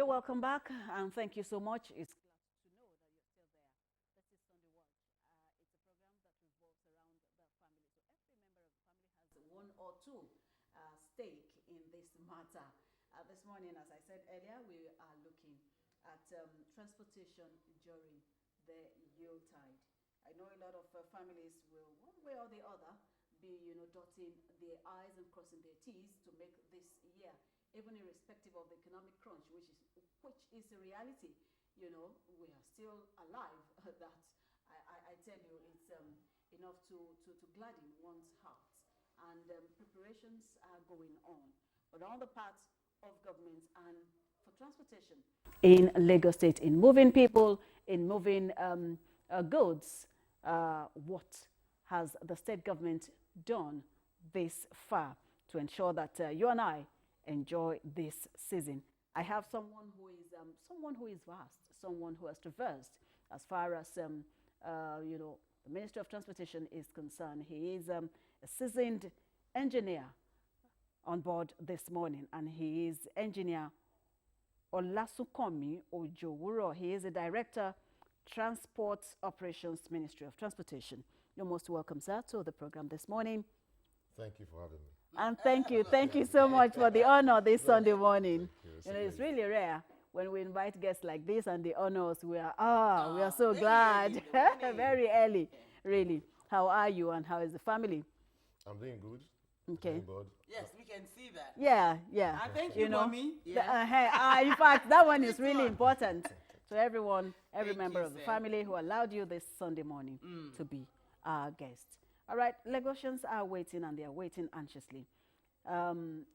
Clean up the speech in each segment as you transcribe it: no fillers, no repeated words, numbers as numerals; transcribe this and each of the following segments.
You're welcome back, and thank you so much. It's glad to know that you're still there. This is Sunday Watch. It's a program that revolves around the family. So every member of the family has one or two stake in this matter. This morning, as I said earlier, we are looking at transportation during the Yelutide. I know a lot of families will, one way or the other, be dotting their I's and crossing their T's to make this year, even irrespective of the economic crunch, which is a reality. We are still alive. That I tell you, it's enough to gladden one's heart. And preparations are going on. But on the part of government and for transportation in Lagos State, in moving people, in moving goods, what has the state government done this far to ensure that you and I enjoy this season? I have someone who is vast, someone who has traversed as far as the Ministry of Transportation is concerned. He is a seasoned engineer on board this morning, and he is engineer Olasukomi Ojowuro. He is a director, Transport Operations, Ministry of Transportation. You're most welcome, sir, to the program this morning. Thank you for having me. And thank you so much for the honor this Sunday morning. It's really rare when we invite guests like this and they honor us. We are so glad. Very early, really. How are you and how is the family? I'm doing good. Okay. Doing good. Yes, we can see that. Yeah. And thank you, mommy. In fact, that one is really important to everyone, every member of the sir. family who allowed you this Sunday morning to be our guest. All right, Lagosians are waiting, and they are waiting anxiously.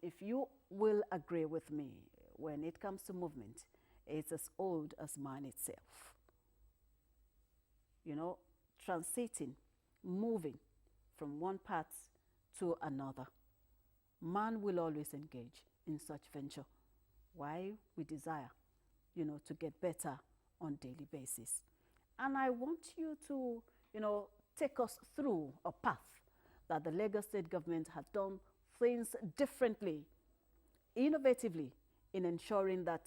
If you will agree with me, when it comes to movement, it's as old as man itself. Transiting, moving from one path to another. Man will always engage in such venture. Why? We desire, to get better on a daily basis. And I want you to, take us through a path that the Lagos State government has done things differently, innovatively, in ensuring that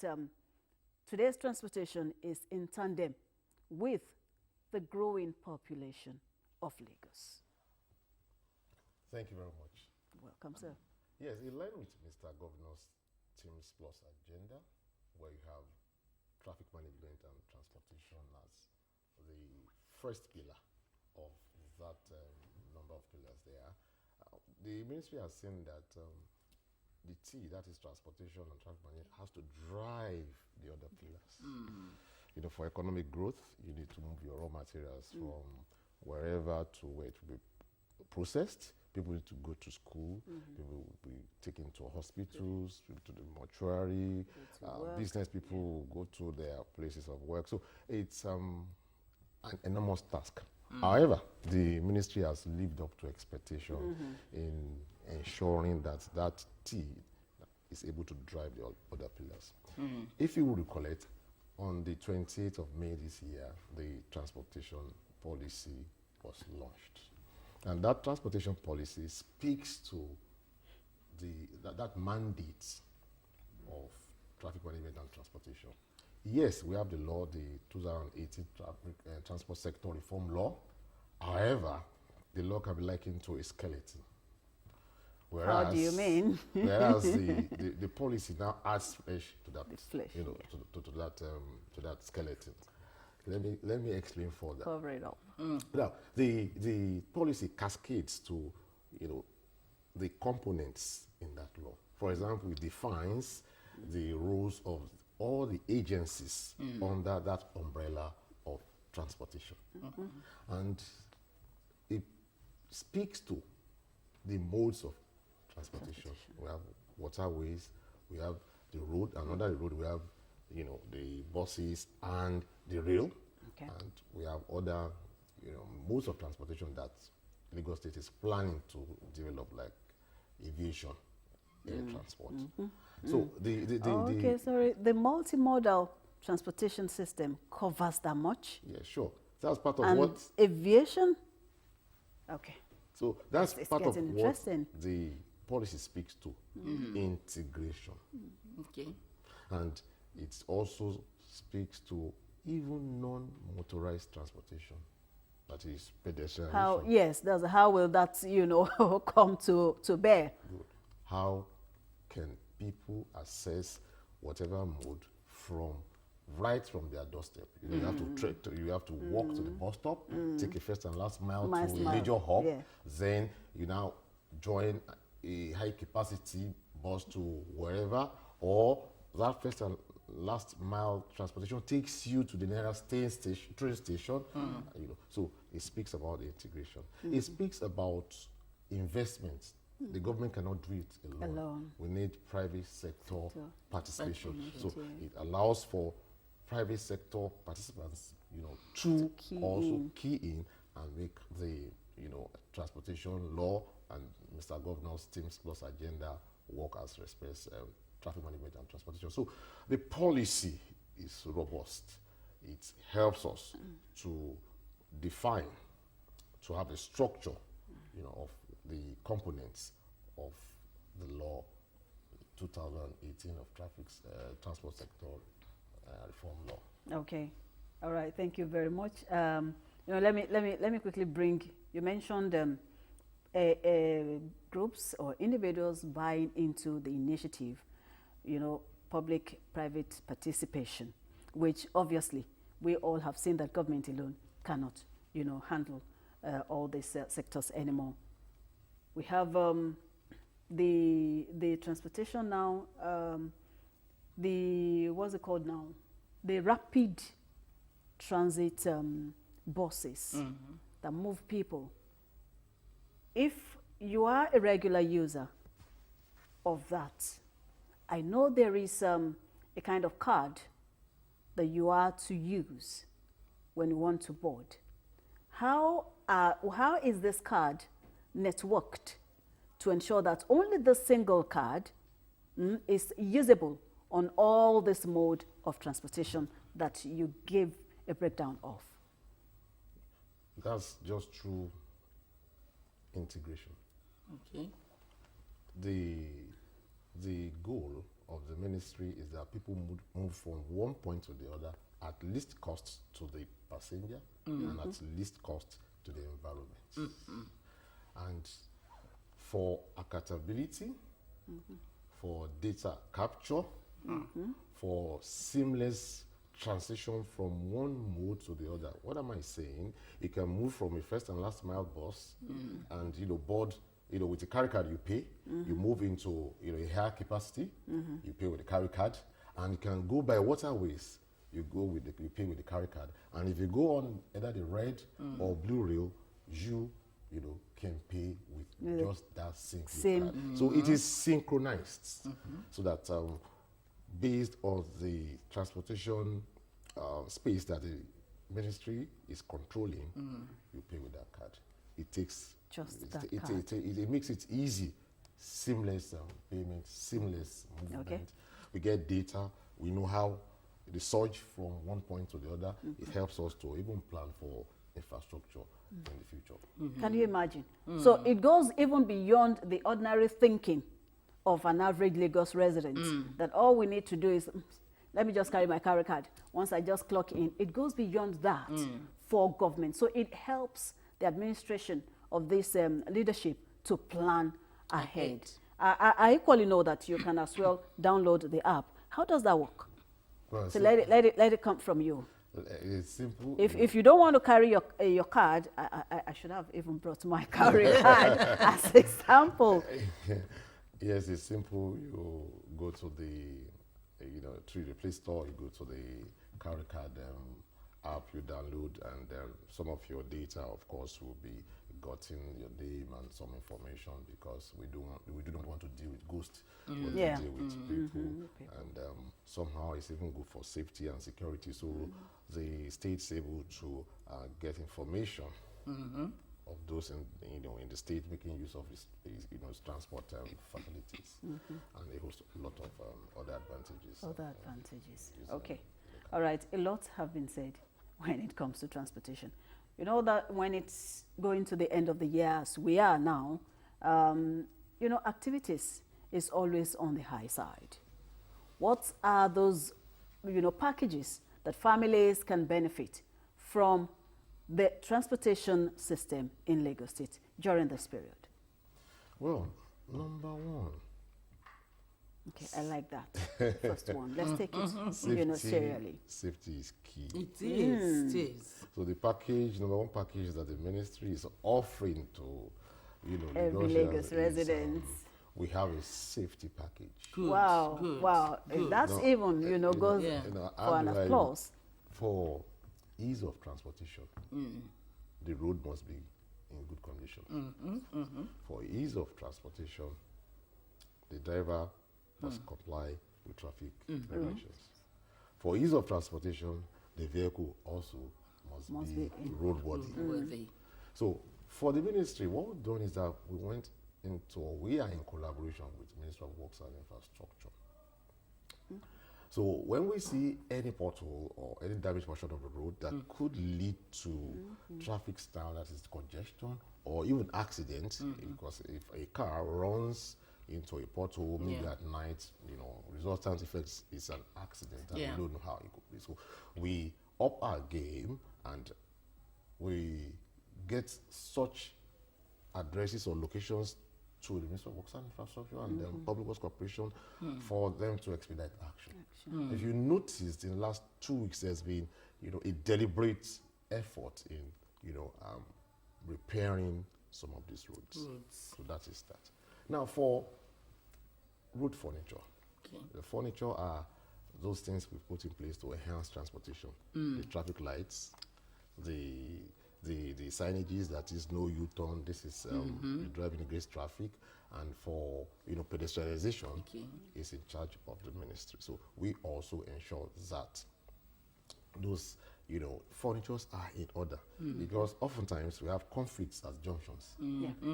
today's transportation is in tandem with the growing population of Lagos. Thank you very much. Welcome, sir. Yes, in line with Mr. Governor's Teams Plus agenda, where you have traffic management and transportation as the first pillar of that number of pillars there. The ministry has seen that the T, that is transportation and traffic management, has to drive the other pillars. For economic growth, you need to move your raw materials from wherever to where it will be processed. People need to go to school. People will be taken to hospitals, to the mortuary. Business people will go to their places of work. So it's an enormous task. However, the ministry has lived up to expectation in ensuring that T is able to drive the other pillars. If you will recollect, on the 28th of May this year, the transportation policy was launched. And that transportation policy speaks to that mandate of traffic management and transportation. Yes, we have the law, the 2018 Transport Sector Reform Law. However, the law can be likened to a skeleton. How do you mean? Whereas the policy now adds flesh to that, to that skeleton. Let me explain further. Cover it up. Now, the policy cascades to the components in that law. For example, it defines the roles of all the agencies under that umbrella of transportation. And it speaks to the modes of transportation. We have waterways, we have the road, and under the road we have the buses and the rail. Okay. And we have other modes of transportation that Lagos State is planning to develop, like aviation, air transport. So the multimodal transportation system covers that much? Yeah, sure. That's part of and aviation? Okay. So that's part of what the policy speaks to, integration. Okay. And It also speaks to even non-motorized transportation, that is pedestrian. How, yes, that's how will that, come to bear? Good. How can people access whatever mode from right from their doorstep? You have to trek, you have to walk to the bus stop, take a first and last mile to a major hub, then you now join a high capacity bus to wherever, or that first and last mile transportation takes you to the nearest train station. So it speaks about the integration. It speaks about investments. The government cannot do it alone. We need private sector participation. So it allows for private sector participants, to also key in and make the, transportation law and Mr. Governor's Teams Plus agenda work as respects traffic management and transportation. So the policy is robust. It helps us to define, to have a structure, of the components of the law 2018 of transport sector reform law. Okay, all right. Thank you very much. Let me quickly bring. You mentioned groups or individuals buying into the initiative. Public-private participation, which obviously we all have seen that government alone cannot, handle all these sectors anymore. We have the transportation now, what's it called now? The rapid transit buses that move people. If you are a regular user of that, I know there is a kind of card that you are to use when you want to board. How is this card networked to ensure that only the single card is usable on all this mode of transportation that you give a breakdown of? That's just through integration. Okay. The goal of the ministry is that people move from one point to the other at least cost to the passenger and at least cost to the environment. And for accountability, for data capture, for seamless transition from one mode to the other. What am I saying? You can move from a first and last mile bus and board, with the carry card you pay. You move into a higher capacity, you pay with the carry card, and you can go by waterways. You pay with the carry card, and if you go on either the red or blue rail, you can pay with just that same card. So it is synchronized, so that based on the transportation space that the ministry is controlling, you pay with that card. It takes it makes it easy, seamless payment, seamless movement. Okay. We get data. We know how the surge from one point to the other. It helps us to even plan for infrastructure in the future. Can you imagine? So it goes even beyond the ordinary thinking of an average Lagos resident, that all we need to do is, let me just carry my carry card. Once I just clock in, it goes beyond that for government. So it helps the administration of this leadership to plan ahead. I equally know that you can as well download the app. How does that work? Well, so let it come from you. It's simple. If you don't want to carry your card, I should have even brought my carry card as example. Yes, it's simple. You go to through the Play Store, you go to the carry card app, you download, and some of your data, of course, will be gotten, your name and some information, because we do not want to deal with ghosts. We want to deal with people, and somehow it's even good for safety and security. So the state's able to get information of those in the state making use of its transport facilities, and a lot of other advantages. Okay, all right. A lot have been said when it comes to transportation. You know that when it's going to the end of the year, as we are now, activities is always on the high side. What are those packages that families can benefit from the transportation system in Lagos State during this period? Well, number one, Okay, I like that. First one. Let's take it, serially. safety is key. It is. It is. So the package, number one package that the ministry is offering to, Every Lagosians Lagos is, residents. we have a safety package. Good. Wow, Good. wow. Good. That's No, even, goes Yeah. for an applause. For ease of transportation, the road must be in good condition. For ease of transportation, the driver must comply with traffic regulations. For ease of transportation, the vehicle also must be roadworthy. So for the ministry, what we've done is that we are in collaboration with the Ministry of Works and Infrastructure. So when we see any pothole or any damaged portion of the road that could lead to traffic style, that is congestion or even accident, because if a car runs into a pothole maybe at night, resultant effects is an accident and we don't know how it could be. So we up our game and we get such addresses or locations to the Ministry of Works and Infrastructure and then Public Works Corporation for them to expedite action. If you noticed in the last 2 weeks, there's been, a deliberate effort in, repairing some of these roads. So that is that. Now for road furniture. The furniture are those things we put in place to enhance transportation. The traffic lights, the signages that is no U-turn. This is you driving against traffic, and for pedestrianization is in charge of the ministry. So we also ensure that those furnitures are in order because oftentimes we have conflicts at junctions.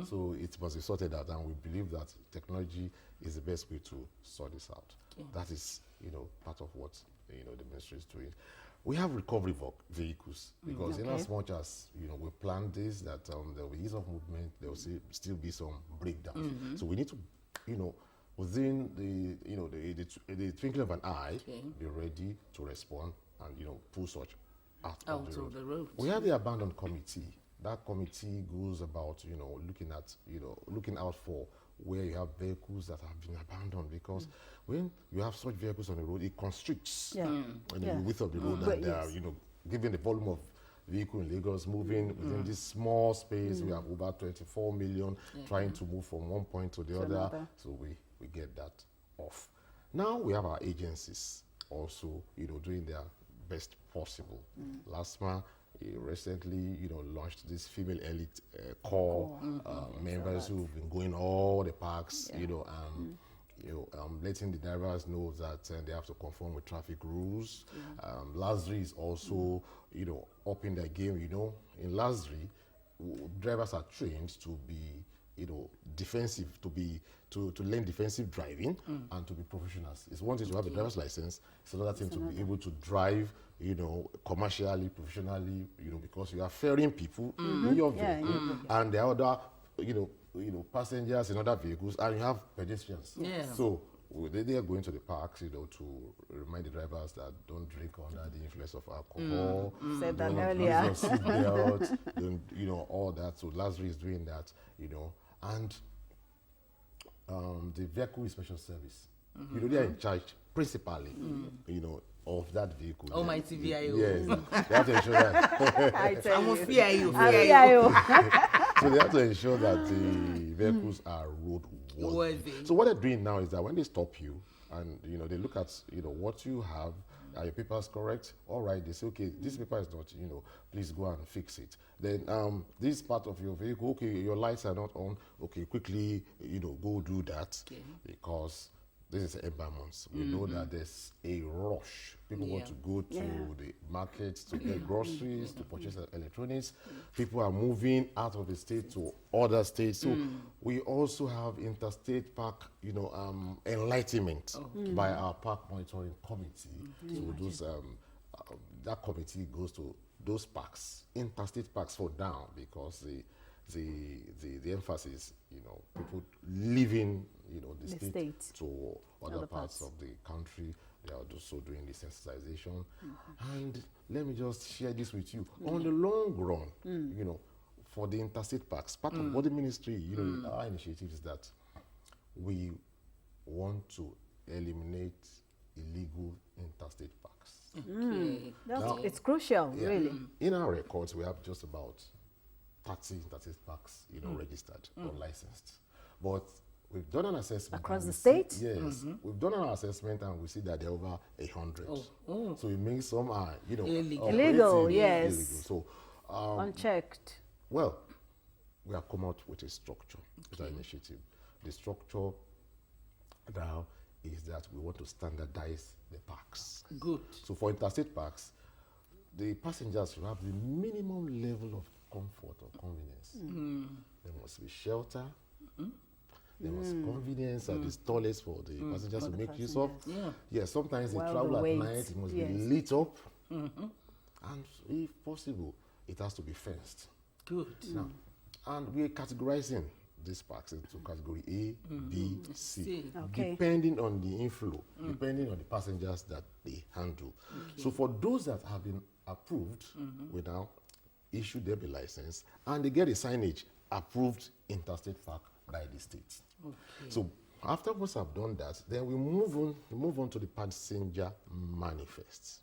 So it must be sorted out, and we believe that technology is the best way to sort this out. That is part of what the ministry is doing. We have recovery vehicles because in as much as we plan this, that there will be ease of movement, there will still be some breakdowns. So we need to within the twinkling of an eye be ready to respond and pull such out of the road. We have the abandoned committee. That committee goes about looking out for where you have vehicles that have been abandoned, because when you have such vehicles on the road, it constricts the width of the road, and they are, given the volume of vehicle in Lagos moving within this small space, we have over 24 million trying to move from one point to the other. So we get that off. Now we have our agencies also, doing their best possible. LASMA recently, launched this female elite core members who've been going all the parks, letting the drivers know that they have to conform with traffic rules. Lazari is also, upping their game. In Lazari, drivers are trained to be, defensive, to learn defensive driving and to be professionals. It's one thing to have a driver's license. It's another thing to be able to drive, commercially, professionally, because you are ferrying people in your vehicle, and the other, passengers in other vehicles, and you have pedestrians. So they are going to the parks, to remind the drivers that don't drink under the influence of alcohol. Said that don't earlier. use your seatbelt, don't, all that. So Lazarus is doing that, and the vehicle inspection service. They are in charge principally, of that vehicle. Almighty VIO. Yes, they have to ensure that. I tell I'm a you. VIO. So they have to ensure that the vehicles are roadworthy. So what they're doing now is that when they stop you and they look at what you have, are your papers correct? All right, they say, okay, this paper is not, please go and fix it. Then this part of your vehicle, okay, your lights are not on, okay, quickly, go do that, because this is ember months. We know that there's a rush. People want to go to the markets to get groceries, to purchase electronics. People are moving out of the state to other states. So we also have interstate park, enlightenment by our park monitoring committee. So those that committee goes to those parks, interstate parks for now, because the emphasis, people leaving, the state to other parts of the country, They are also doing the sensitization. And let me just share this with you. On the long run, you know, for the interstate parks, part of what the ministry, you know, our initiative is that we want to eliminate illegal interstate parks. It's crucial, really. In our records, we have just about 30 interstate parks, you know, registered or licensed. But we've done an assessment. Across the state? Yes. We've done an assessment and we see that there are over 100. So it means some are, you know, illegal, yes. Illegal. So, unchecked. well, we have come out with a structure, with our initiative. The structure now is that we want to standardize the parks. Good. So for interstate parks, the passengers will have the minimum level of comfort or convenience. There must be shelter. There must be convenience at the toilets for the passengers to make use of. Yeah, sometimes they travel at night, it must be lit up. And if possible, it has to be fenced. Good. Now, and we're categorizing these parks into category A, B, C, depending on the inflow, depending on the passengers that they handle. So for those that have been approved, we now issue them a license, and they get a signage approved interstate park by the state. So after once I've done that, then we move on to the passenger manifests.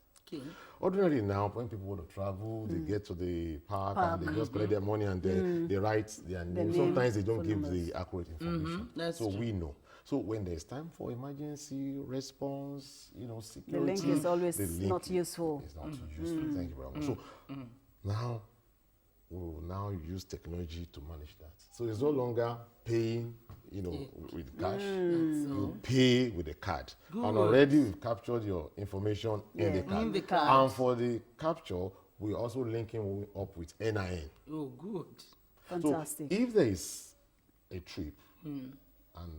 Ordinarily now, when people want to travel, they get to the park and they just collect their money and they write their name. Sometimes they don't give the accurate information. So we know. So when there's time for emergency response, you know, security, the link is always not useful. It's not useful. Thank you very much. So now we will now use technology to manage that. So it's no longer paying, you know, with cash. You pay with a card. Good. And already we've captured your information in the card. And for the capture, we're also linking up with NIN. Oh, good. Fantastic. So if there is a trip, and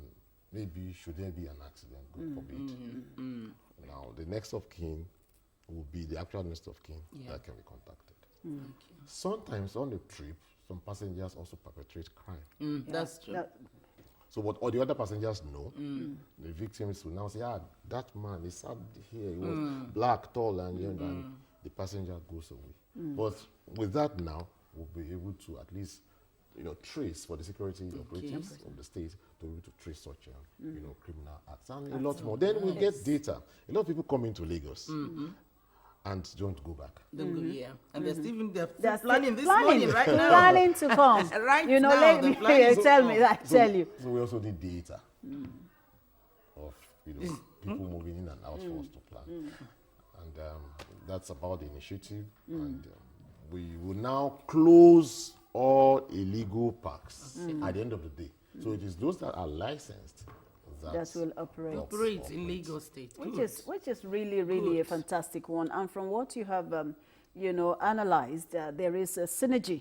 maybe should there be an accident, God forbid, now the next of kin will be the actual next of kin that can be contacted. Sometimes on the trip, some passengers also perpetrate crime. That's true. So what all the other passengers know, the victims will now say, that man, he sat here, he was black, tall, and young, and the passenger goes away. But with that now, we'll be able to at least, you know, trace for the security operatives of the state to be able to trace such, you know, criminal acts and a lot more. Then we get data. A lot of people come into Lagos and don't go back. And they're still planning this morning right now. Planning to come. Right you know, now. tell you. So we also need data of, you know, people moving in and out for us to plan. And that's about the initiative. And we will now close all illegal parks at the end of the day. So it is those that are licensed that will operate in Lagos State, which is really a fantastic one. And from what you have, you know, analyzed, there is a synergy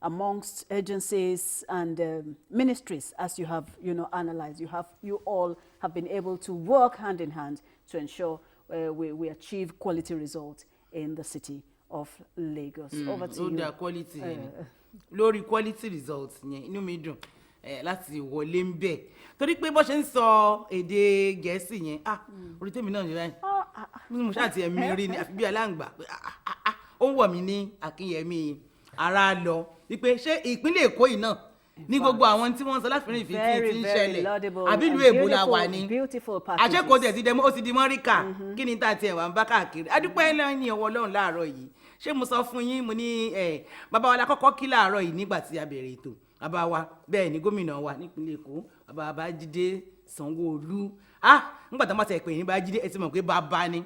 amongst agencies and ministries, as you have, you know, analyzed. You all have been able to work hand in hand to ensure we achieve quality results in the city of Lagos. Over to you. Quality, lórí quality results yẹn inú mi dùn láti wọlé ń bẹ̀ torí pé bó ṣe ń sọ èdè Gẹ̀ẹ́sì yẹn orí tèmi náà ní báyìí mo ṣáà ti ẹ̀mí rí ni àfi bí aláǹgbá ó ń wọ̀ mí ní Akínyẹmí ara lọ wípé ṣé ìpínlẹ̀ Èkó yìí náà ní gbogbo àwọn tí wọ́n sọ láfìrín ìfìtì tí ń ṣẹlẹ̀ àbí ìlú èbó la wà ní àṣẹ́kọ̀ọ́ tẹ̀ ti dẹ́mọ́ ó ti di mọ́ríkà kí ni tá a tiẹ̀ wà ń bá káàkiri adúpẹ́ lẹ́yìn ọwọ́ Ọlọ́run láàárọ̀ yìí ṣé mo sọ fún yín mo ní bàbá wa la kọ́kọ́ kí láàárọ̀ yìí nígbà tí a bẹ̀rẹ̀ ètò bàbá wa bẹ́ẹ̀ ni gómìnà wa nípínlẹ̀ Èkó bàbá Babájídé Sanwó-Olú nígbà tó máa tẹ̀ pé ní Babájídé ẹ ti mọ̀ pé bàbá ni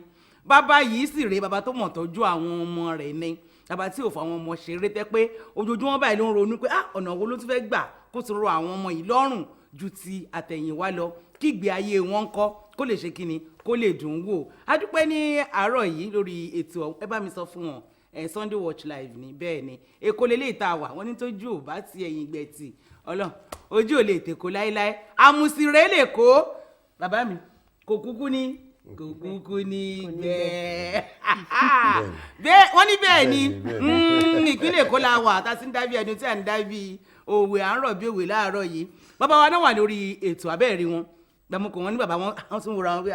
bàbá yìí sì rèé bàbá tó mọ̀ tọ́jú àwọn ọmọ rẹ̀ ni bàbá tí ò fọ àwọn ọmọ ṣeré tẹ́ pé ojoojúmọ́ báyìí ló ń ronú pé ọ̀nà wo ló tún fẹ́ gbà kó ti rọ àwọn ọmọ yìí lọ́rùn ju ti àtẹ̀yìnwá lọ kí ìgbé ayé wọn kọ́ kó lè ṣe kíni kó lè dùn wò a dúpẹ́ ní àárọ̀ yìí lórí ètò ẹ bá mi sọ fún wọn Sunday Watch Live ni bẹ́ẹ̀ ni Èkó lélẹ̀ ìta wà wọ́n ní tójú ò bá ti ẹ̀yìn gbẹ̀tì ọlọ́ ojú ò lè tèkó láéláé àmùsírè lè kó bàbá mi kò kúkú ní bẹ́ẹ̀ wọ́n ní bẹ́ẹ̀ ni ìpínlẹ̀ Èkó la wà tá a sì ń dábìí ẹni tí à ń dábìí òwe à ń rọ̀ bí òwe láàárọ̀ yìí bàbá wa náà wà lórí ètò abẹ́ẹ̀rí wọn gbàmùkọ̀ wọn ní bàbá wọn àwọn tún wòra wọn pé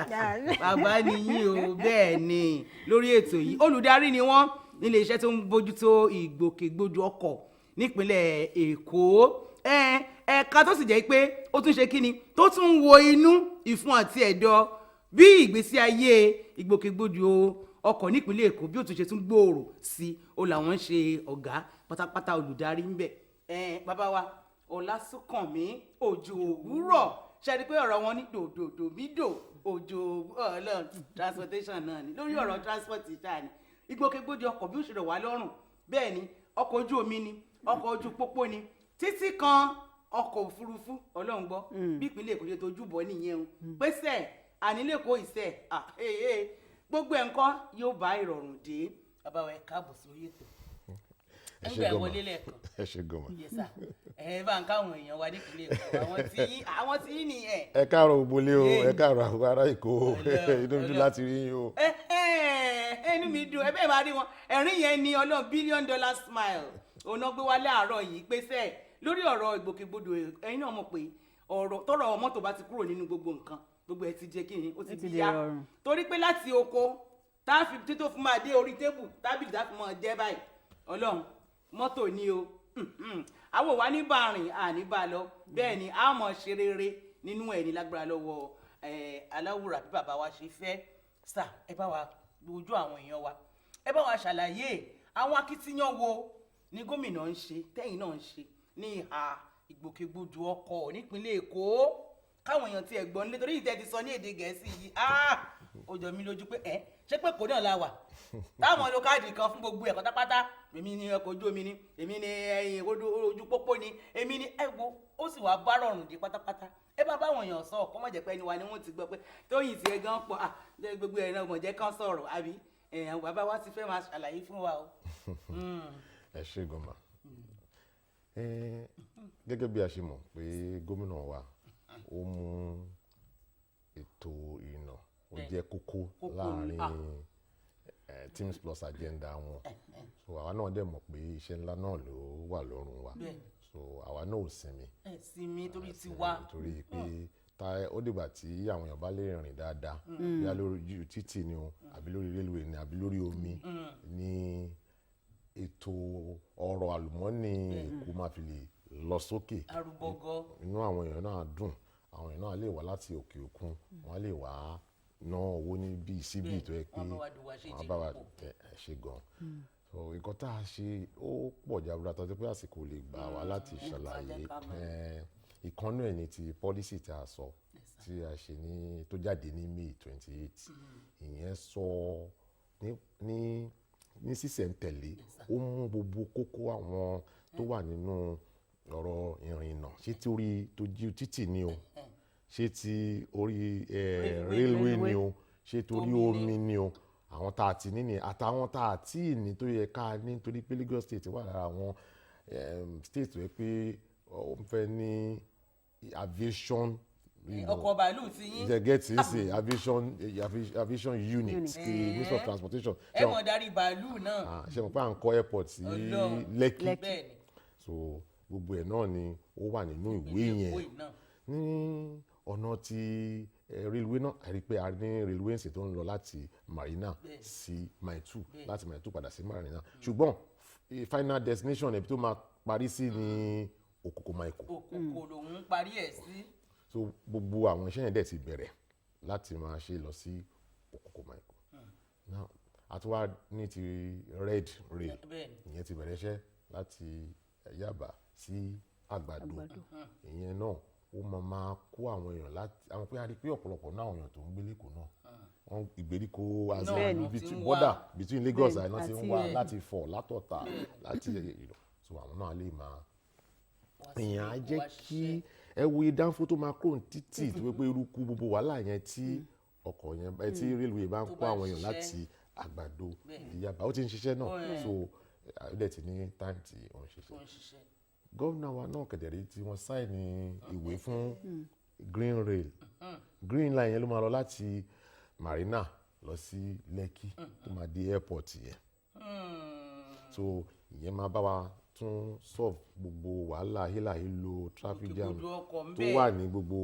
bàbá nìyí o bẹ́ẹ̀ ni lórí ètò yìí olùdarí ni wọ́n nílé iṣẹ́ tó ń bójútó ìgbòkègbodò ọkọ̀ nípínlẹ̀ Èkó ẹ̀ka tó sì jẹ́ pé ó tún ṣe kíni tó tún ń wo inú ìfun àti ẹ̀dọ̀ bí ìgbésí ayé ìgbòkègbodò ọkọ̀ nípínlẹ̀ Èkó bí ó tún ṣe tún gbòòrò sí ó làwọn ń ṣe ọ̀gá pátápátá olùdarí ń bẹ̀ bàbá wa Ọlásùnkànmí Òjò Òwúrọ̀ ṣe rí pé ọ̀rọ̀ wọn ní dòdòdò mídò òjò ọlọ́run transportation náà ni lórí ọ̀rọ̀ transport ìta ni ìgbòkègbodò ọkọ̀ bí ó ṣe rọ̀ wá lọ́rùn bẹ́ẹ̀ ni ọkọ̀ ojú omi ni ọkọ̀ ojú pópó ni títí kan ọkọ̀ òfurufú ọlọ́run gbọ́ bí ìpínlẹ̀ Èkó ṣe tójú bọ̀ nìyẹn o pèsè ànílẹ̀kọ̀ ìṣẹ̀ gbogbo ẹ̀ ńkọ́ yóò bá ìrọ̀rùn dé bàbá wa ẹ káàbọ̀ sórí ètò ẹgbẹ́ wọlé lẹ́ẹ̀kan ẹ ṣe gọmọ bá ń káwọn èèyàn wa nípínlẹ̀ Èkó àwọn tí yín nìyẹn. ẹ káàárọ̀ ògbólé o ẹ káàárọ̀ àwọn ará Èkó inú mi dùn láti rí yín o. inú mi dùn ẹ bẹ́ẹ̀ máa rí wọn ẹ̀rín yẹn ni Ọlọ́run $1 billion smile òun náà gbé wá láàárọ̀ yìí pèsè lórí ọ̀rọ̀ ìgbòkègbodò ẹ̀yin náà mọ̀ pé ọ̀rọ̀ tọ́rọ̀ mọ́tò bá ti kúrò nínú gbogbo nǹkan gbogbo ẹ ti jẹ́ kí ni ó ti di yá torí pé láti oko táàfì títò fún máa dé orí tébù tábìlì táàfì máa jẹ́ báyìí Ọlọ́run mọ́tò ni o àwọn wà ní bàrìn àní bá lọ bẹ́ẹ̀ ni a mọ̀ ṣe rere nínú ẹ̀ ní lágbára lọ́wọ́ aláwùrà bí bàbá wa ṣe fẹ́ sà ẹ bá wa lójú àwọn èèyàn wa ẹ bá wa ṣàlàyé àwọn akitiyan wo ni gómìnà ń ṣe tẹ́yìn náà ń ṣe ní ìhà ìgbòkègbodò ọkọ̀ nípínlẹ̀ Èkó káwọn èèyàn ti ẹ̀gbọ́n nílé torí ìtẹ́ ti sọ ní èdè Gẹ̀ẹ́sì yìí ó jọ mí lójú pé ṣé pé kò náà la wà táwọn lo káàdì kan fún gbogbo ẹ̀ pátápátá èmi ni ọkọ̀ ojú omi ni èmi ni ẹ̀yìn ojú pópó ni èmi ni ẹ̀gbọ́ ó sì wá bá rọrùn dé pátápátá ẹ bá báwọn èèyàn sọ ọkọ mọ̀jẹ̀ pé ẹni wa ni wọ́n ti gbọ́ pé tóyìn sí ẹ gan pọ̀ gbogbo ẹ̀ náà mọ̀jẹ̀ kan sọ̀rọ̀ àbí bàbá wa ti fẹ́ máa ṣàlàyé fún wa o. ẹ ṣe gọmà gẹ́gẹ́ bí a ṣe mọ̀ pé gómìnà wa ó mú ètò ìrìnnà ó jẹ́ kókó láàrin Teams Plus agenda wọn so àwa náà dẹ̀ mọ̀ pé iṣẹ́ ńlá náà ló wà lọ́rùn wa so àwa náà ò sinmi torí ti wá torí pé ó dìgbà tí àwọn èèyàn bá lè rìn dáadáa bíi lórí títì ni o àbí lórí railway ni àbí lórí omi ní ètò ọrọ̀ àlùmọ́ọ́nì Èkó máa fi lè lọ sókè inú àwọn èèyàn náà dùn àwọn èèyàn náà lè wá láti òkè òkun wọ́n lè wá ná owó ní bíi síbí tó yẹ pé wọ́n bá wa ṣe gan so nǹkan tá a ṣe ó pọ̀ jaburata tó pé àsìkò lè gbà wá láti ṣàlàyé ìkànnú ẹ̀ ní ti policy tí a sọ tí a ṣe ní tó jáde ní May 28 ìyẹn sọ ní sísẹ̀ntẹ̀lé ó mú gbogbo kókó àwọn tó wà nínú ọ̀rọ̀ ìrìnnà ṣé tí orí tó jí títì ni o ṣé tí orí railway ni o ṣé torí omi ni o àwọn tá a ti ní ni àtàwọn tá a ti ní tó yẹ ká ní nítorí pé Lagos state wà lára àwọn state tó yẹ pé ó ń fẹ́ ní aviation ọkọ̀ bàálù ti yín gẹ̀gẹ́tì ṣe aviation unit ti ministry of transportation ẹ mọ̀ darí bàálù náà ṣe mọ̀ pé à ń kọ́ airport sí Lekki so gbogbo ẹ̀ náà ni ó wà nínú ìwé yẹn ní ọ̀nà ti railway náà àrí pé a ní railway ṣe tó ń lọ láti Marina sí Mile 2 láti Mile 2 padà sí Marina ṣùgbọ́n final destination ẹ̀bí tó máa parí sí ní Okoko Maiko. Okoko lòun parí ẹ̀ sí. so gbogbo àwọn iṣẹ́ yẹn dẹ̀ ti bẹ̀rẹ̀ láti máa ṣe lọ sí Okoko Maiko. now àtúwá ní ti red rail ìyẹn ti bẹ̀rẹ̀ iṣẹ́ láti Yaba sí Àgbàdo ìyẹn náà ó máa kó àwọn èèyàn láti àwọn pé a rí pé ọ̀pọ̀lọpọ̀ náà àwọn èèyàn tó ń gbé lẹ́kọ̀ọ́ náà wọ́n ìgbèríko border between Lagos àìná ti ń wá láti Fọ̀ látọ̀tà láti so àwọn náà lè máa èèyàn á jẹ́ kí ẹ wo ìdánfó tó máa kúrò títì tó pé eruku gbogbo wàhálà yẹn tí ọkọ̀ yẹn tí railway bá ń kó àwọn èèyàn láti Àgbàdo Ìyàbá ó ti ń ṣiṣẹ́ náà so ẹ̀ẹ́dẹ̀ ti ní time tí ó ń ṣiṣẹ́ gómìnà wa náà kẹ̀dẹ̀rí tí wọ́n sáìnì ìwé fún green rail green line yẹn ló máa lọ láti Marina lọ sí Lekki tó máa di airport yẹn so ìyẹn máa bá wa tún solve gbogbo wàhálà hílàhílo traffic jam Ìgbòdo ọkọ̀ ń tó bẹ. wà ní gbogbo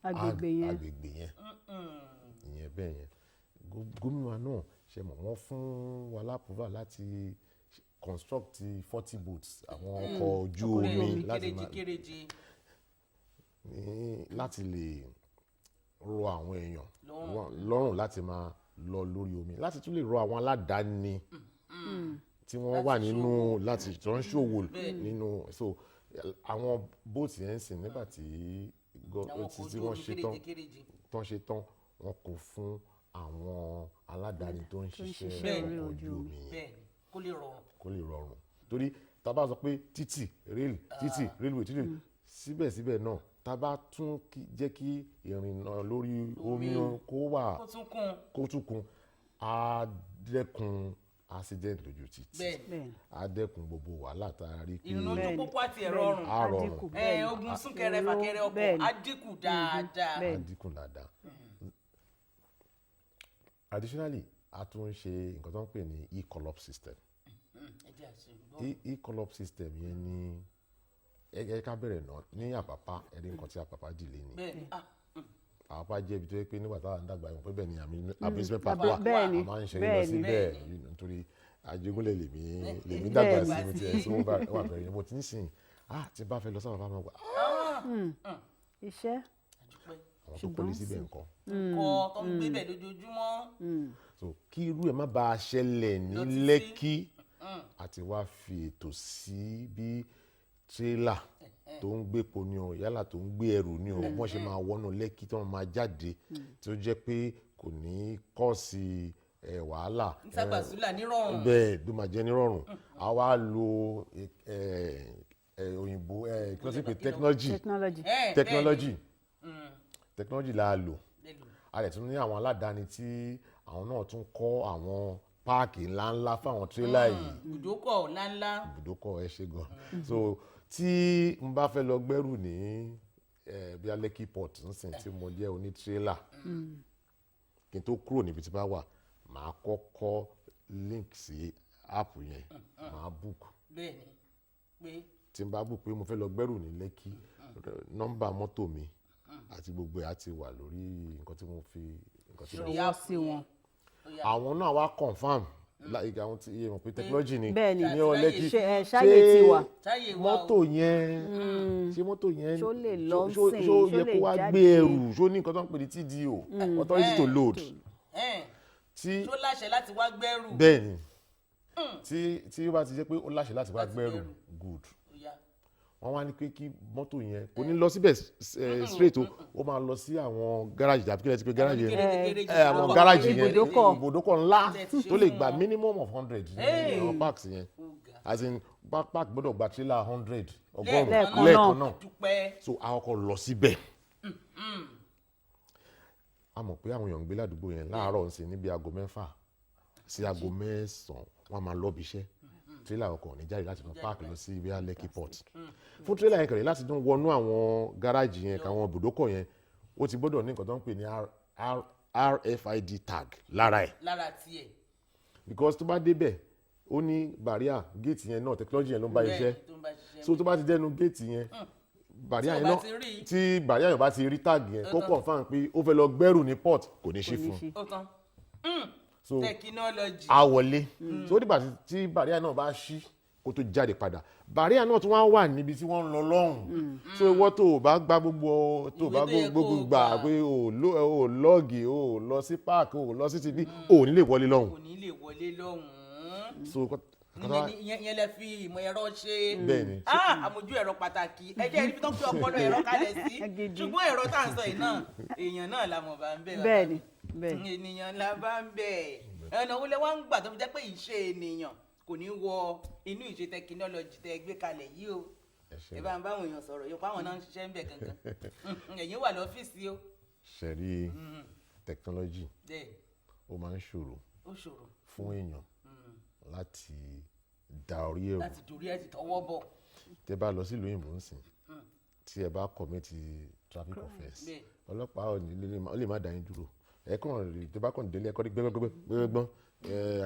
Agbègbè yẹn. agbègbè yẹn ìyẹn bẹ́ẹ̀ yẹn gómìnà náà ṣe mọ̀ wọ́n fún wa lápúvà láti construct 40 boats àwọn ọkọ̀ ojú omi láti lè rọ àwọn èèyàn lọ́rùn láti máa lọ lórí omi láti tún lè rọ àwọn aládàáni tí wọ́n wà nínú láti tó ń ṣòwò nínú so àwọn boats yẹn ń sìn nígbà tí wọ́n ṣe tán wọ́n kò fún àwọn aládàáni tó ń ṣiṣẹ́ ọkọ̀ ojú omi yẹn kó lè rọrùn torí tá a bá sọ pé títì railway títì síbẹ̀síbẹ̀ náà tá a bá tún jẹ́ kí ìrìnnà lórí omi kó tún kún á dẹ́kun accident lójú títì á dẹ́kun gbogbo wàhálà tá a rí pé ìrìnnà ojú pópó àti ẹ̀rọ ọrùn ogun súnkẹrẹ fàkẹrẹ ọkọ̀ á dínkù dáadáa. Additionally a tún ń ṣe nǹkan tó ń pè ní e-collop system e-collop system yẹn ní ẹ ká bẹ̀rẹ̀ náà ní Àpápá ẹ̀rí nǹkan tí Àpápá dì lé ní Àpápá jẹ́ ibi tó yẹ pé nígbà táwọn ń dàgbà yẹn pé bẹ́ẹ̀ ni amusement park wà a máa ń ṣeré lọ sí bẹ́ẹ̀ nítorí Ajégúnlẹ̀ lèmi dàgbà sí mi tiẹ̀ sí wà bẹ̀rẹ̀ mo ti ń sìn tí bá fẹ́ lọ sábà bá máa gbà iṣẹ́ àwọn tó kọ́lé síbẹ̀ nǹkan tó ń gbé bẹ̀ lójoojúmọ́. So kí irú ẹ̀ má bàa ṣẹlẹ̀ ní Lẹ́kì àti wá fi ètò sí bí tírélà tó ń gbé epo ni o yálà tó ń gbé ẹrù ni o wọ́n ṣe máa wọnú Lẹ́kì tí wọ́n máa jáde tí ó jẹ́ pé kò ní kọ́ọ̀sì wàhálà ìsàgbàsúlà nírọ̀rùn bẹ́ẹ̀ ló máa jẹ́ nírọ̀rùn a wá lo òyìnbó kí wọ́n sì pè technology la lò a lè tún ní àwọn aládàáni tí àwọn náà tún kọ́ àwọn páàkì ńláńlá fáwọn tírélà yìí ibùdókọ̀ ńláńlá ẹ ṣe gan so tí n bá fẹ́ lọ gbẹ́rù ní bí Lẹ́kì port nsìn tí mo jẹ́ oní tírélà kí n tó kúrò níbi tí bá wà màá kọ́kọ́ link sí app yẹn màá book tí n bá book pé mo fẹ́ lọ gbẹ́rù ní Lẹ́kì nọ́mbà mọ́tò mi àti gbogbo ẹ̀ á ti wà lórí nǹkan tí mo fi ṣọwọ́ sí wọn. àwọn náà wá confam àwọn tí iye mọ̀ pé technology ni ní Lẹ́kì ṣáyè ti wà mọ́tò yẹn ṣó lè lọ sìn ṣó yẹ kó wá gbé ẹrù ṣó ní nǹkan tó ń pè ní TDO authority to load tó láṣẹ láti wá gbẹ́rù. bẹ́ẹ̀ ni tí ó bá ti jẹ́ pé ó láṣẹ láti wá gbẹ́rù good wọ́n wá ní pé kí mọ́tò yẹn kò ní lọ síbẹ̀ straight ó máa lọ sí àwọn gáràjì tàbí kílẹ̀ tí pé gáràjì yẹn àwọn gáràjì yẹn ibùdókọ̀ ńlá tó lè gba minimum of 100 ní àwọn parks yẹn as in park gbọ́dọ̀ gba trailer 100 ọgọ́rùn-ún lẹ́ẹ̀kan náà so a kọ́kọ́ lọ síbẹ̀ a mọ̀ pé àwọn èèyàn ń gbé ládùúgbò yẹn láàárọ̀ ń ṣe níbi aago 6 sí aago 9 wọ́n máa lọ bí iṣẹ́ tírélà ọkọ̀ ní jáde láti tún páàkì lọ sí ibi Lẹ́kì port fún tírélà yẹn kẹrẹ láti tún wọnú àwọn gáràjì yẹn káwọn ibùdókọ̀ yẹn ó ti gbọ́dọ̀ ní nǹkan tó ń pè ní RFID tag lára tiẹ̀ because tó bá débẹ̀ ó ní barrier gate yẹn náà technology yẹn ló ń bá iṣẹ́ so tó bá ti dẹnu gate yẹn barrier yẹn náà tí barrier yẹn bá ti rí tag yẹn kó confirm pé ó fẹ́ lọ gbẹ́rù ní port kò ní ṣí fún so technology a wọlé so dìgbà tí barrier náà bá ṣí kó tó jáde padà barrier náà tún wá wà níbi tí wọ́n ń lọ lọ́hùn so ìwọ tó o bá gbá gbogbo gbà pé o lọ́ọ̀gì o lọ sí park o lọ sí tv o ní lè wọlé lọ́hùn so ìyẹn lè fi ìmọ̀ ẹ̀rọ ṣe bẹ́ẹ̀ni àmójú ẹ̀rọ pàtàkì ẹ jẹ́ ibi tó fi ọpọlọ ẹ̀rọ kalẹ̀ sí ṣùgbọ́n ẹ̀rọ tá à ń sọ yìí náà èèyàn náà la mọ̀ bá ń bẹ̀ ènìyàn la bá ń bẹ̀ ọ̀nà wo lẹ wá ń gbà tó fi jẹ́ pé ìṣe ènìyàn kò ní wọ inú ìṣe tẹkinọ́lọ́jì tẹ gbé kalẹ̀ yìí o ẹ bá ń báwọn èèyàn sọ̀rọ̀ yóò páwọn náà ń ṣiṣẹ́ ń bẹ̀ gangan ẹ̀yin wà lọ́fíìsì o. ṣẹ̀rí tẹkinọ́lọ́jì ó máa ń ṣòro fún èèyàn láti da orí ẹ̀rù láti torí ẹ̀ ti tọwọ́ bọ̀. tẹ bá lọ sílùú òyìnbó nsìn tí ẹ bá commit traffic offence ọlọ́pàá ó lè má dá yín dúró ẹ kàn rí tó bá kàn délé ẹ kàn rí gbẹ́gbẹ́gbẹ́gbọ́n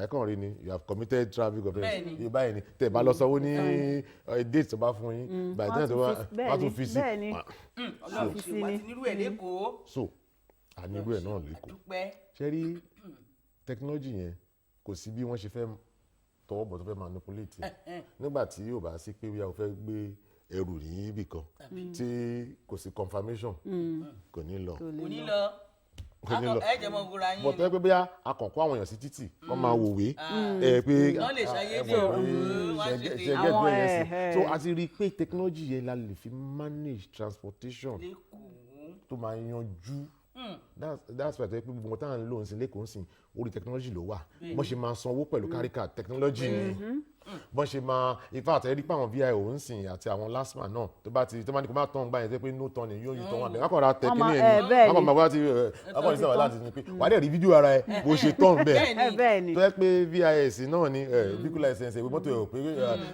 ẹ kàn rí ni you have committed traffic offence yìí báyìí ni tẹ̀ bá lọ sanwó ní date tó bá fún yín by the time tó bá tún fi sí. Ọlọ́run ṣe wá sí nírú ẹ̀ lẹ́kọ̀ọ́. so ànírú ẹ̀ náà lẹ́kọ̀ọ́ ṣe rí technology yẹn kò sí bí wọ́n ṣe fẹ́ tọwọ́ bọ̀ tó fẹ́ manipulate nígbà tí yóò bá sí pé o fẹ́ gbé ẹrù ní ibì kan tí kò sí confirmation kò ní lọ. ẹ jẹ́ mọ́ wúra yín. bọ̀tẹ́ pé bóyá akọ̀kọ́ àwọn èèyàn sí títì kọ́ máa wòwe pé wọ́n lè ṣayé dé òun wọ́n ṣe dé àwọn so a ti rí i pé technology yẹn la lè fi manage transportation tó máa yanjú that's why pé gbogbo wọn táwọn ń lò ń sin lẹ́kọ̀ọ́ ń sin orí technology ló wà bọ́n ṣe máa sanwó pẹ̀lú carry card technology ni bọ́n ṣe máa in fact ẹ rí pé àwọn VIO ń sìn àti àwọn last man náà tó bá ní kó má tán gbá yẹn tó pé no turn ni yóò yí tán wà bẹ́ẹ̀ wọ́n kàn ra tẹ̀ kí ni ẹni wọ́n kàn máa wá ti ọkọ̀ ní sọ̀rọ̀ láti ní pé wà á dẹ̀ rí fídíò ara ẹ bó ṣe tán bẹ́ẹ̀ tó yẹ pé VIS náà ni vehicle license ìwé mọ́tò ẹ̀ pé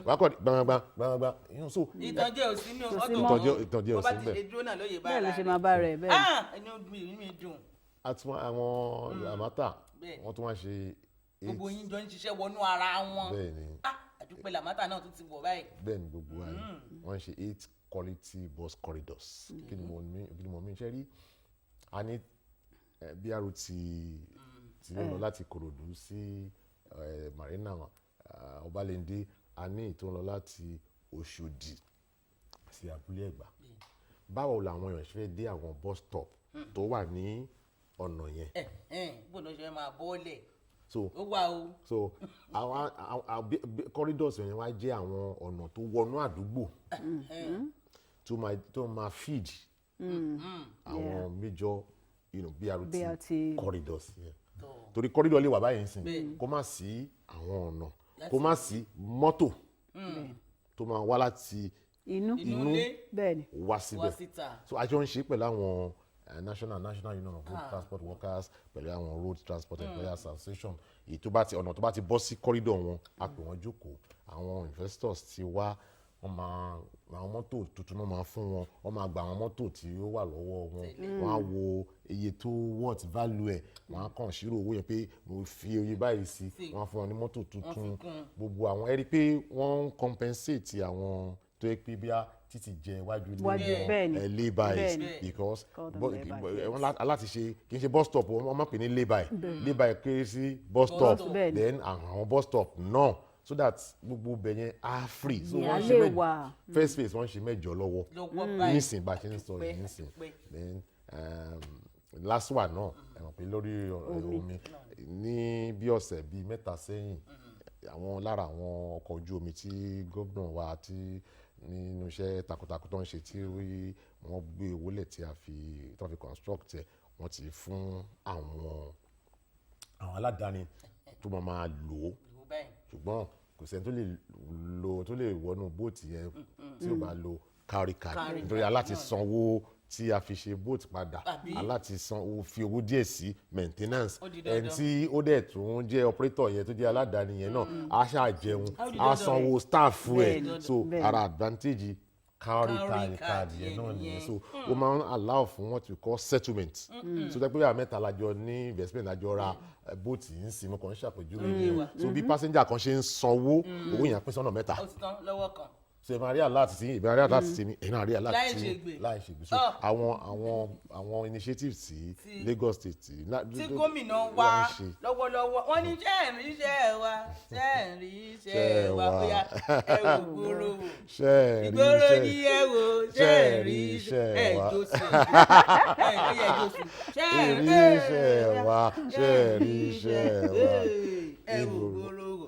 wà á kọ̀ gbàngbà so ìtànjẹ ò sí ní ìtànjẹ ò sí bẹ́ẹ̀ ló ṣe máa bá rẹ̀ bẹ́ẹ̀. ẹni mi dùn. àwọn àmátà wọ́n tún wá ṣe gbogbo yín jọ ń ṣiṣẹ́ wọnú ara wọn. bẹ́ẹ̀ni àdúpẹ́ làmátà náà tún ti wọ̀ báyìí. bẹ́ẹ̀ni gbogbo wa wọ́n ṣe 8 quality bus corridors kí ni mo mí ṣe rí a ní BRT tí ló lọ láti Ìkòròdú sí Marina Ọbalẹ́ndé a ní ìtò lọ láti Òṣòdì sí Abúlé Ẹ̀gbá báwo làwọn èèyàn ṣe fẹ́ dé àwọn bus stop tó wà ní ọ̀nà yẹn. bó ló ṣe máa bọ́ọ̀lẹ̀. so ó wà o. so àwọn corridors yẹn wá jẹ́ àwọn ọ̀nà tó wọnú àdúgbò tó máa feed àwọn major BRT corridors yẹn torí corridor lè wà báyìí sìn kó má sí àwọn ọ̀nà kó má sí mọ́tò tó máa wá láti inú wá síbẹ̀ so àjọ ń ṣe pẹ̀lú àwọn national union of road transport workers pẹ̀lú àwọn road transport employers association èyí tó bá ti ọ̀nà tó bá ti bọ́ sí corridor wọn a pè wọ́n jókòó àwọn investors ti wá wọ́n máa àwọn mọ́tò tuntun náà máa fún wọn wọ́n máa gba àwọn mọ́tò tí ó wà lọ́wọ́ wọn wọ́n á wo iye tó worth value ẹ̀ wọ́n á kàn ṣírò owó yẹn pé mo fi oye báyìí sí wọ́n á fún wọn ní mọ́tò tuntun gbogbo àwọn ẹ rí i pé wọ́n ń compensate àwọn tó yẹ pé bí a títí jẹ iwájú ilé lay-bys because aláti ṣe kì í ṣe bus stop wọ́n máa pè ní lay-by kéré sí bus stop then àwọn bus stop náà so that gbogbo bẹ̀ yẹn á free so wọ́n ṣe first phase wọ́n ṣe mẹ́jọ lọ́wọ́ nísìn bá ṣe ń sọ yìí nísìn then last one náà ẹ mọ̀ pé lórí omi ní bí ọ̀sẹ̀ bíi mẹ́ta sẹ́yìn àwọn lára àwọn ọkọ̀ ojú omi tí gómìnà wa tí nínú iṣẹ́ takuntakun tó ń ṣe tí wọ́n gbé owó lẹ̀ tí wọ́n fi construct ẹ̀ wọ́n ti fún àwọn aládàáni tó máa lò ó ṣùgbọ́n kò sẹ́ni tó lè wọnú bóòtù yẹn tí ó bá lo carry card nítorí aláti sanwó tí a fi ṣe boat padà aláti sanwó fi owó díẹ̀ sí maintenance ẹni tí ó dẹ̀ tún jẹ́ operator yẹn tó jẹ́ aládàáni yẹn náà á ṣáà jẹun á sanwó staff ẹ̀ so ara advantage carry card yẹn náà nìyẹn so ó máa ń allow fún what we call settlement so tẹ́ pé àwọn mẹ́ta lájọ ní investment lájọ ra boat yìí ń sin mo kàn ń ṣàpèjúwe yẹn so bí passenger kan ṣe ń sanwó owó yẹn pín sọ́nà mẹ́ta. ó ti tán lọ́wọ́ kan so ìmọ̀ àríyá láti sí ìmọ̀ àríyá láti sí ẹ̀yìn àríyá láti sí láì ṣègbè so àwọn initiatives tí Lagos State tí gómìnà wa lọ́wọ́lọ́wọ́ wọ́n ní ṣẹ́ẹ̀rì iṣẹ́ wa ṣẹ́ẹ̀rì iṣẹ́ wa bóyá ẹ wò gbòòrò wò ìgbòòrò ní ẹ wò ṣẹ́ẹ̀rì iṣẹ́ wa ṣẹ́ẹ̀rì iṣẹ́ wa ṣẹ́ẹ̀rì iṣẹ́ wa ẹ wò gbòòrò wò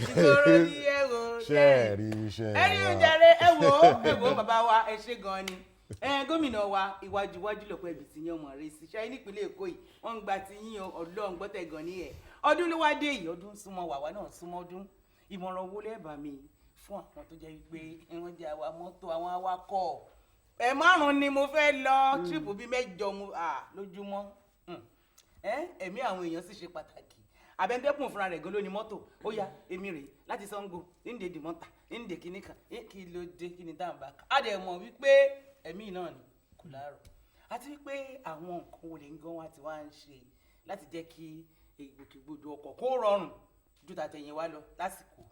ìgbòòrò ní ẹ wò ṣẹ́ẹ̀rì iṣẹ́ wa ẹni ìjàre ẹ wò bàbá wa ẹ ṣe gan ni gómìnà wa iwájú lọ́pọ̀ ẹbí ti yan ọmọ rẹ sí ṣáà nípínlẹ̀ Èkó yìí wọ́n ń gba ti yín Ọlọ́run gbọ́tẹ̀ gan ni ẹ̀ ọdún ló wá dé yìí ọdún súnmọ́ wàwá náà súnmọ́ ọdún ìmọ̀ràn owó lẹ́ẹ̀bà mi fún àwọn tó jẹ́ wípé wọ́n jẹ́ àwa mọ́tò àwọn awakọ̀ márùn-ún ni mo fẹ́ lọ tírípù bíi mẹ́jọ lójúmọ́ ẹ̀mí àwọn èèyàn sì ṣe pàtàkì àbẹ̀ńdẹ́kùn fúnra rẹ̀ gan ló ní mọ́tò ó yá èmi rèé láti Ṣàngó níǹde dìmọ́ta níǹde kìíní kan kí ló dé kí ni dáàbà ká á dẹ̀ mọ̀ wípé ẹ̀mí náà ni kò láàrọ̀ àti wípé àwọn nǹkan wo lè ń gan wá tí wàá ń ṣe láti jẹ́ kí ìgbòkègbodò ọkọ̀ kó rọrùn ju tàtẹ̀yìn wá lọ lásìkò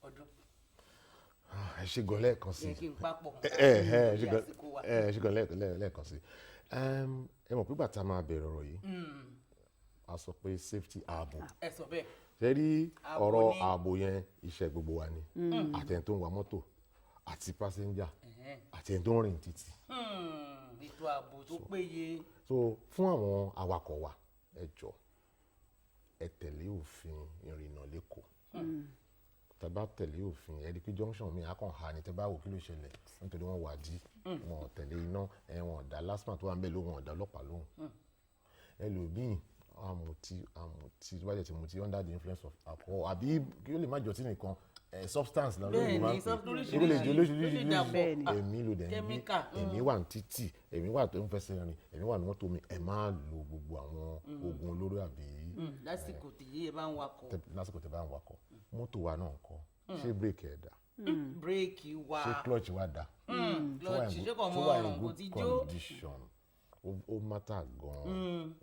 ọdún. ẹ ṣe gan lẹ́ẹ̀kan sí. yẹ kí n papọ̀ ẹ ṣe gan lẹ́ẹ̀kan sí. ẹ mọ̀ pé bàtà máa bẹ̀rẹ̀ ọ̀rọ̀ yìí a sọ pé safety ààbò. ẹ sọ bẹ́ẹ̀. ṣe rí ọ̀rọ̀ ààbò yẹn iṣẹ́ gbogbo wa ni àtẹni tó ń wa mọ́tò àti pásẹ́ńjà àtẹni tó ń rìn títì. ètò ààbò tó péye. so fún àwọn awakọ̀ wa ẹ jọ̀ọ́ ẹ tẹ̀lé òfin ìrìnnà lẹ́kọ̀ọ́ tẹ́ bá tẹ̀lé òfin ẹ rí pé junction mi akàn ha ni tẹ́ bá wò kí ló ṣẹlẹ̀ nítorí wọ́n wà dí wọn tẹ̀lé iná wọn ọ̀dà lásìmọ̀ tó wà ń bẹ̀ lóhùn ọ̀dà ọlọ́pàá lóhùn ẹlòmíì àmùtí tó bá jẹ́ ti mutí under the influence of alcohol àbí kí ó lè má jọtí nìkan substance la lórí máa ń pè é lè jẹ olóṣèlú ẹ̀mí ló dẹ̀ ń gbé ẹ̀mí wà ní títì ẹ̀mí wà tó ń fẹsẹ̀ rìn ẹ̀mí wà ní mọ́tò mi ẹ̀ máa lo gbogbo àwọn oògùn olóró àbí. lásìkò tí ẹ bá ń wakọ̀. lásìkò tí ẹ bá ń wakọ̀ mọ́tò wa náà ńkọ́ ṣé bírèkì ẹ̀ dá. bírèkì wa ṣé clutch wa dá. clutch ṣé kò mọ ọrùn kò ti jó. tó wà ní good condition ó mátà gan-an.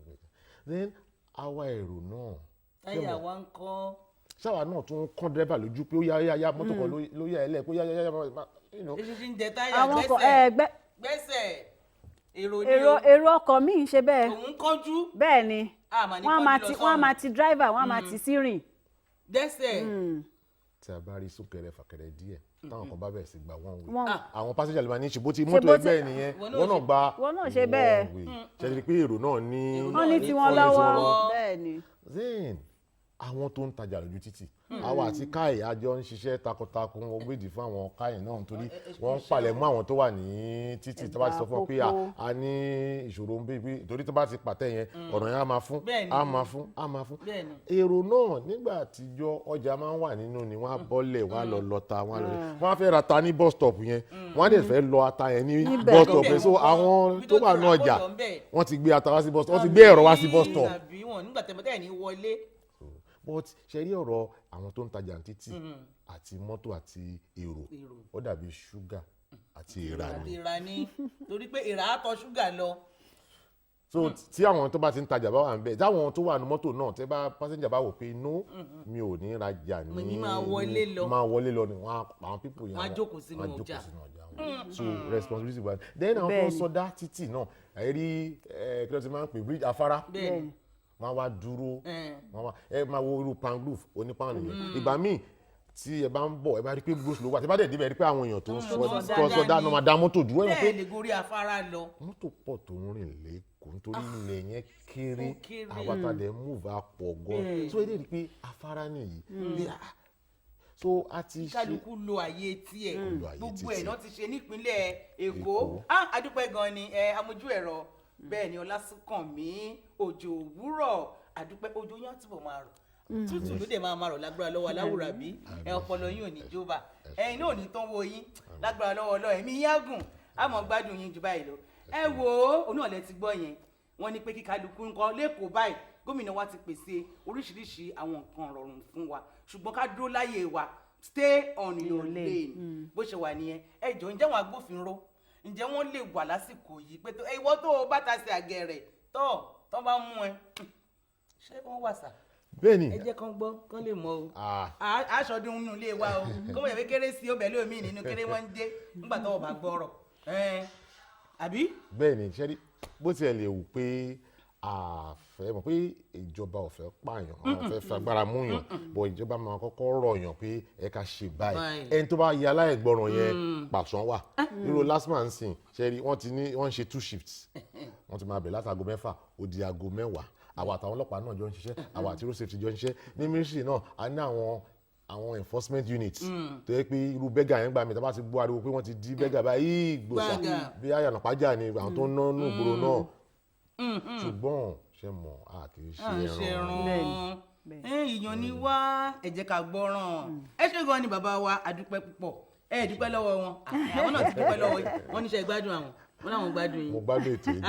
then àwa èrò náà. táyà wa ń kọ́. sáwà náà tún kán dírẹ́bà lójú pé ó yá mọ́tò kan ló yá ẹlẹ́ pé ó yá. èsì ti ń jẹ táyà gbẹ́sẹ̀ èrò ọkọ̀ mi ń ṣe bẹ́ẹ̀. òun kánjú. bẹ́ẹ̀ ni wọ́n á máa ti driver wọ́n á máa ti sí rìn. dẹ́sẹ̀. tí a bá rí súnkẹrẹ fàkẹrẹ díẹ̀ táwọn kan bá bẹ̀rẹ̀ sí gba one way àwọn pásẹ́jà lè máa ní ṣùgbọ́n tí mọ́tò ẹgbẹ́ nìyẹn wọ́n náà gba wọ́n náà ṣe bẹ́ẹ̀ ṣe ti rí pé èrò náà ní wọ́n ní tiwọn lọ́wọ́ bẹ́ẹ̀ ni. then àwọn tó ń tajà lójú títì àwọn àti káì àjọ ń ṣiṣẹ́ takuntakun ogbèdì fún àwọn káì náà nítorí wọ́n ń palẹ̀ mọ́ àwọn tó wà ní títì tó bá ti sọ fún ọ pé a ní ìṣòro ń bí torí tó bá ti pàtẹ yẹn ọ̀nà yẹn á máa fún èrò náà nígbà àtijọ́ ọjà máa ń wà nínú ni wọ́n á bọ́lẹ̀ wọ́n á lọ lọ́ta wọ́n á fẹ́ ra ta ní bus stop yẹn wọ́n á dẹ̀ fẹ́ lọ ata yẹn ní bus stop yẹn so àwọn tó wà ní ọjà wọ́n ti gbé ata wá sí bus stop wọ́n ti gbé ẹ̀rọ wá sí bus stop. But ṣe rí ọ̀rọ̀ àwọn tó ń tajà ní títì àti mọ́tò àti èrò ó dàbí ṣúgà àti ìrà ni torí pé ìrà á tọ ṣúgà lọ. so tí àwọn tó bá ti ń tajà bá wà ń bẹ táwọn tó wà ní mọ́tò náà tẹ́ bá pásẹ́njà bá wò pé no mi ò ní rajà ní máa wọlé lọ ni àwọn pípò yẹn wọ́n á jókòó sínú ọjà wọn so responsibility wa then àwọn tó ń sọdá títì náà àyèrí kí ló ti máa ń pè bridge afárá wọ́n wá dúró máa wo irú pangrove onípan nìyẹn ìgbà míì tí ẹ bá ń bọ̀ ẹ bá rí pé bros ló wà tí ẹ bá dẹ̀ débẹ̀ rí pé àwọn èèyàn tó ń sọ dáná máa dá mọ́tò dúró ẹ̀ pé lè gorí afárá lọ. mọ́tò pọ̀ tó ń rìn lẹ́kọ̀ọ́ nítorí ilẹ̀ yẹn kéré àwàtàdé move pọ̀ gan so ẹ dẹ̀ rí pé afárá nìyí so a ti ṣe kálukú lo àyè tiẹ̀ gbogbo ẹ̀ náà ti ṣe nípínlẹ̀ Èkó adúpẹ́ gan ni amójú ẹ̀rọ bẹ́ẹ̀ ni Ọlásùnkànmí òjò òwúrọ̀ àdúpẹ́ òjò yẹn túbọ̀ máa rọ̀ tútù ló dé máa rọ̀ lágbára lọ́wọ́ aláwùrà bí ọpọlọ yín ò ní jóbà ẹ̀yin náà ò ní tán wo yín lágbára lọ́wọ́ ọlọ́ ẹ̀mí yágùn àmọ́ gbádùn yín jù báyìí lọ ẹ wo òun náà lẹ ti gbọ́ yẹn wọ́n ní pé kí kálukú nǹkan lẹ́kọ̀ọ́ báyìí gómìnà wa ti pèsè oríṣiríṣi àwọn nǹkan rọrùn fún wa ṣùgbọ́n ká dúró láyè wa stay on your lane bó ṣe wà nìyẹn ẹ jọ̀ọ́ ǹjẹ́ àwọn agbófinró ǹjẹ́ wọ́n lè wà lásìkò yìí pé ìwọ tó o bá ta sí àgẹ̀rẹ̀ tó bá mú ẹ ṣé wọ́n wà sá. bẹ́ẹ̀ni ẹ jẹ́ kán gbọ́ kán lè mọ̀ o aṣọdún nínú ilé wa o kó wọ́n yẹ pé kéré sí ọbẹ̀ lómi nínú kéré wọ́n ń dé nígbà tó o bá gbọ́rọ̀ àbí. bẹ́ẹ̀ni ṣẹ́rí bó tiẹ̀ lè wù pé àfẹ́ mọ̀ pé ìjọba ò fẹ́ pààyàn àwọn fẹ́ fagbára múyàn bọ̀ ìjọba máa kọ́kọ́ rọ̀yàn pé ẹ ká ṣe báyìí ẹni tó bá yẹ aláìgbọràn yẹn pàṣán wà nírò last man sìn ṣẹ́rí wọ́n ń ṣe 2 shifts wọ́n ti máa bẹ̀rẹ̀ láti aago 6 ó di aago 10 àwa àtàwọn ọlọ́pàá náà jọ ń ṣiṣẹ́ àwa àti road safety jọ ń ṣiṣẹ́ ní ministry náà a ní àwọn enforcement units tó yẹ pé irú bẹ́gà yẹn gbà mí tá bá ti gbọ́ ariwo pé wọ́n ti di bẹ́gà báyìí gbòòsà bí àyànnàpájà ni àwọn tó ń ná nù gbòòrò náà ṣùgbọ́n ṣe mọ̀ a kì í ṣe ẹran èèyàn ni wá ẹ jẹ́ ká gbọ́ràn ẹ ṣe gan ni bàbá wa àdúpẹ́ púpọ̀ ẹ dúpẹ́ lọ́wọ́ wọn àwọn náà ti dúpẹ́ lọ́wọ́ wọn níṣẹ́ gbádùn àwọn wọn làwọn gbádùn yín. mo gbádùn ètò ìjọ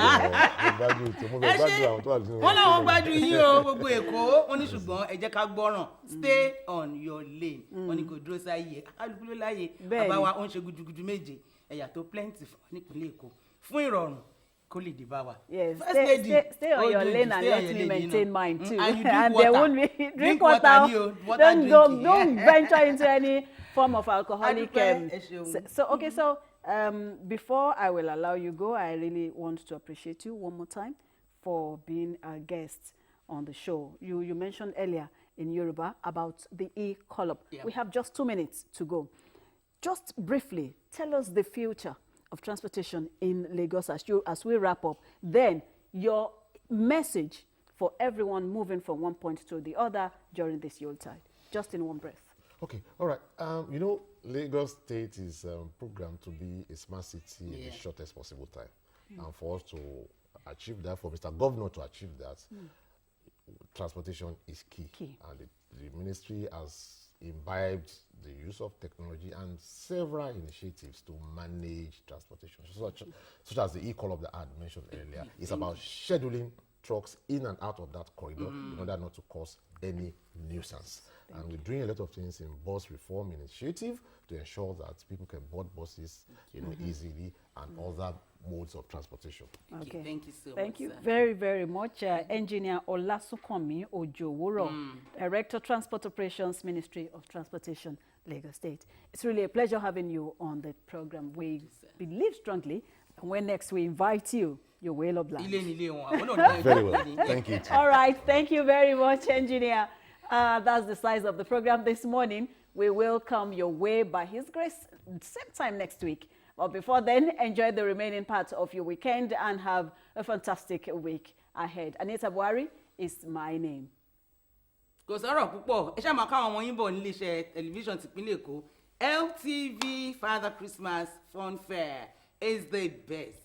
mo gbádùn ètò mo fẹ́ gbádùn àwọn tó wà nínú. wọn làwọn gbádùn yín o gbogbo Èkó wọn ní ṣùgbọ́n ẹ jẹ́ ká gbọ́ràn stay on your lane wọn ni kò dúró sáyé kálukú ló láyè bàbá wa ó ń ṣe gudugudu méje ẹ̀yà tó plenty fún nípínlẹ̀ Èkó fún ìrọ̀rùn kó lè dé bá wa. Yes, First lady, stay on your ojoji, lane and stay on let your me lane, maintain you know. mine too. And you drink And water. there won't be drink water, water. water Don't drinking. venture into any form of alcoholic. Adúpẹ́, ẹ ṣeun. So okay, so before I will allow you go, I really want to appreciate you one more time for being a guest on the show. You mentioned earlier in Yoruba about the e-column. Yeah. We have just 2 minutes to go. Just briefly, tell us the future of transportation in Lagos as we wrap up. Then your message for everyone moving from one point to the other during this Yelutide, just in one breath. Okay, all right. You know, Lagos State is programmed to be a smart city in the shortest possible time. And for us to achieve that, for Mr. Governor to achieve that, transportation is key. And the ministry has imbibed the use of technology and several initiatives to manage transportation, such as the e-column that I had mentioned earlier. It's about scheduling trucks in and out of that corridor in order not to cause any nuisance. And we're doing a lot of things in bus reform initiative to ensure that people can board buses easily and other modes of transportation. Okay. Thank you so much. Thank you sir. very, very much. Engineer Olasukomi Ojoworo, Director Transport Operations, Ministry of Transportation, Lagos State. It's really a pleasure having you on the program. We believe strongly that when next we invite you, you're well obliged. Very well. Thank you. All right. Thank you very much, Engineer. That's the size of the program this morning. We will come your way by His grace same time next week. But before then, enjoy the remaining part of your weekend and have a fantastic week ahead. Anita Buhari is my name. Kò sọ̀rọ̀ púpọ̀, ẹ ṣáà máa káwọn ọmọ yín bọ̀ nílé iṣẹ́ tẹlifíṣàn tìpínlẹ̀ Èkó. LTV Father Christmas Fun Fair is the best.